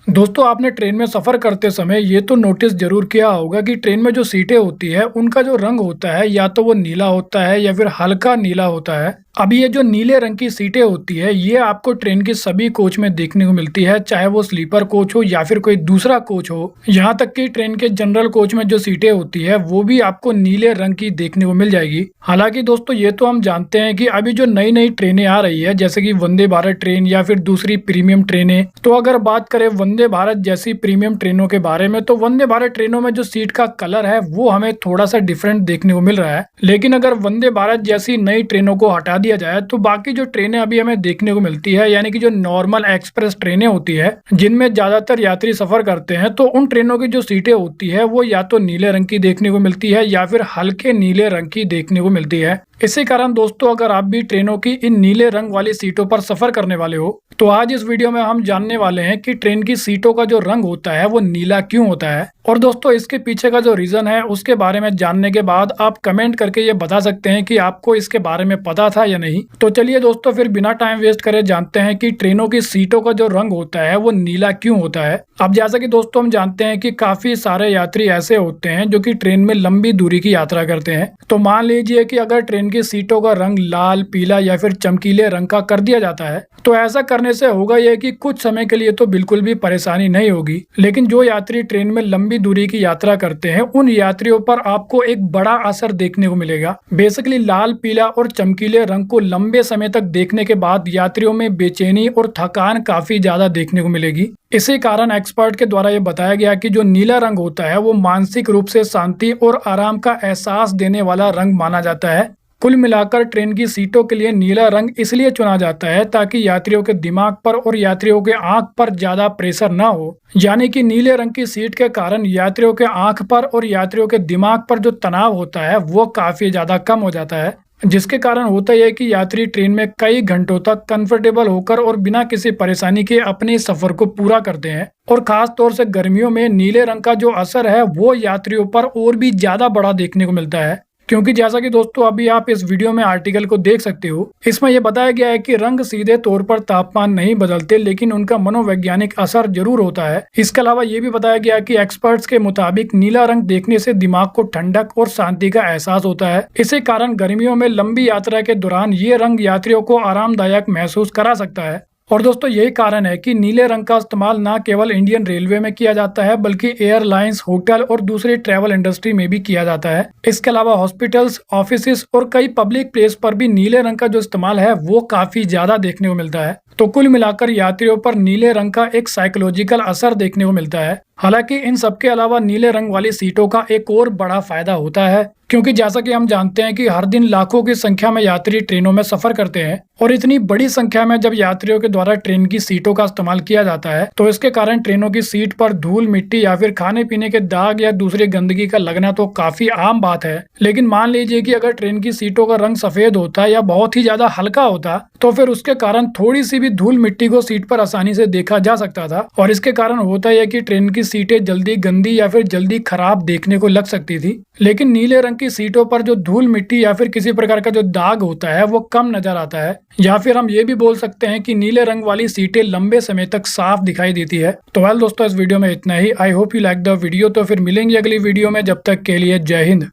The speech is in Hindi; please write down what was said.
दोस्तों आपने ट्रेन में सफर करते समय ये तो नोटिस जरूर किया होगा कि ट्रेन में जो सीटें होती है उनका जो रंग होता है या तो वो नीला होता है या फिर हल्का नीला होता है। अब ये जो नीले रंग की सीटें होती है ये आपको ट्रेन के सभी कोच में देखने को मिलती है, चाहे वो स्लीपर कोच हो या फिर कोई दूसरा कोच हो। यहाँ तक कि ट्रेन के जनरल कोच में जो सीटें होती है वो भी आपको नीले रंग की देखने को मिल जाएगी। हालांकि दोस्तों ये तो हम जानते हैं कि अभी जो नई नई ट्रेनें आ रही है जैसे कि वंदे भारत ट्रेन या फिर दूसरी प्रीमियम ट्रेनें, तो अगर बात करें वंदे भारत जैसी प्रीमियम ट्रेनों के बारे में तो वंदे भारत ट्रेनों में जो सीट का कलर है वो हमें थोड़ा सा डिफरेंट देखने को मिल रहा है। लेकिन अगर वंदे भारत जैसी नई ट्रेनों को हटा दिया जाए तो बाकी जो ट्रेनें अभी हमें देखने को मिलती है यानी कि जो नॉर्मल एक्सप्रेस ट्रेनें होती है जिनमें ज्यादातर यात्री सफर करते हैं, तो उन ट्रेनों की जो सीटें होती है वो या तो नीले रंग की देखने को मिलती है या फिर हल्के नीले रंग की देखने को मिलती है। इसी कारण दोस्तों अगर आप भी ट्रेनों की इन नीले रंग वाली सीटों पर सफर करने वाले हो तो आज इस वीडियो में हम जानने वाले हैं कि ट्रेन की सीटों का जो रंग होता है वो नीला क्यों होता है। और दोस्तों इसके पीछे का जो रीजन है उसके बारे में जानने के बाद आप कमेंट करके ये बता सकते हैं कि आपको इसके बारे में पता था या नहीं। तो चलिए दोस्तों फिर बिना टाइम वेस्ट करे जानते हैं कि ट्रेनों की सीटों का जो रंग होता है वो नीला क्यों होता है। अब जैसा कि दोस्तों हम जानते हैं कि काफी सारे यात्री ऐसे होते हैं जो कि ट्रेन में लंबी दूरी की यात्रा करते हैं। तो मान लीजिए कि अगर ट्रेन की सीटों का रंग लाल, पीला या फिर चमकीले रंग का कर दिया जाता है तो ऐसा करने से होगा यह कि कुछ समय के लिए तो बिल्कुल भी परेशानी नहीं होगी, लेकिन जो यात्री ट्रेन में लंबी दूरी की यात्रा करते हैं उन यात्रियों पर आपको एक बड़ा असर देखने को मिलेगा। बेसिकली लाल, पीला और चमकीले रंग को लंबे समय तक देखने के बाद यात्रियों में बेचैनी और थकान काफी ज्यादा देखने को मिलेगी। इसी कारण एक्सपर्ट के द्वारा ये बताया गया कि जो नीला रंग होता है वो मानसिक रूप से शांति और आराम का एहसास देने वाला रंग माना जाता है। कुल मिलाकर ट्रेन की सीटों के लिए नीला रंग इसलिए चुना जाता है ताकि यात्रियों के दिमाग पर और यात्रियों के आंख पर ज्यादा प्रेशर ना हो। यानी कि नीले रंग की सीट के कारण यात्रियों के आंख पर और यात्रियों के दिमाग पर जो तनाव होता है वो काफी ज्यादा कम हो जाता है, जिसके कारण होता यह है कि यात्री ट्रेन में कई घंटों तक कंफर्टेबल होकर और बिना किसी परेशानी के अपने सफर को पूरा करते हैं। और खास तौर से गर्मियों में नीले रंग का जो असर है वो यात्रियों पर और भी ज्यादा बड़ा देखने को मिलता है, क्योंकि जैसा कि दोस्तों अभी आप इस वीडियो में आर्टिकल को देख सकते हो, इसमें यह बताया गया है कि रंग सीधे तौर पर तापमान नहीं बदलते लेकिन उनका मनोवैज्ञानिक असर जरूर होता है। इसके अलावा ये भी बताया गया है कि एक्सपर्ट्स के मुताबिक नीला रंग देखने से दिमाग को ठंडक और शांति का एहसास होता है। इसी कारण गर्मियों में लंबी यात्रा के दौरान ये रंग यात्रियों को आरामदायक महसूस करा सकता है। और दोस्तों यही कारण है कि नीले रंग का इस्तेमाल न केवल इंडियन रेलवे में किया जाता है बल्कि एयरलाइंस, होटल और दूसरी ट्रैवल इंडस्ट्री में भी किया जाता है। इसके अलावा हॉस्पिटल्स, ऑफिसेस और कई पब्लिक प्लेस पर भी नीले रंग का जो इस्तेमाल है वो काफी ज्यादा देखने को मिलता है। तो कुल मिलाकर यात्रियों पर नीले रंग का एक साइकोलॉजिकल असर देखने को मिलता है। हालांकि इन सब के अलावा नीले रंग वाली सीटों का एक और बड़ा फायदा होता है, क्योंकि जैसा कि हम जानते हैं कि हर दिन लाखों की संख्या में यात्री ट्रेनों में सफर करते हैं और इतनी बड़ी संख्या में जब यात्रियों के द्वारा ट्रेन की सीटों का इस्तेमाल किया जाता है तो इसके कारण ट्रेनों की सीट पर धूल, मिट्टी या फिर खाने पीने के दाग या दूसरी गंदगी का लगना तो काफी आम बात है। लेकिन मान लीजिए कि अगर ट्रेन की सीटों का रंग सफेद होता या बहुत ही ज्यादा हल्का होता तो फिर उसके कारण थोड़ी सी भी धूल मिट्टी को सीट पर आसानी से देखा जा सकता था और इसके कारण होता यह कि ट्रेन की सीटें जल्दी गंदी या फिर जल्दी खराब देखने को लग सकती थी। लेकिन नीले रंग की सीटों पर जो धूल, मिट्टी या फिर किसी प्रकार का जो दाग होता है वो कम नजर आता है, या फिर हम ये भी बोल सकते हैं कि नीले रंग वाली सीटें लंबे समय तक साफ दिखाई देती है। तो वेल दोस्तों इस वीडियो में इतना ही। I hope you like the video. तो फिर मिलेंगे अगली वीडियो में, जब तक के लिए जय हिंद।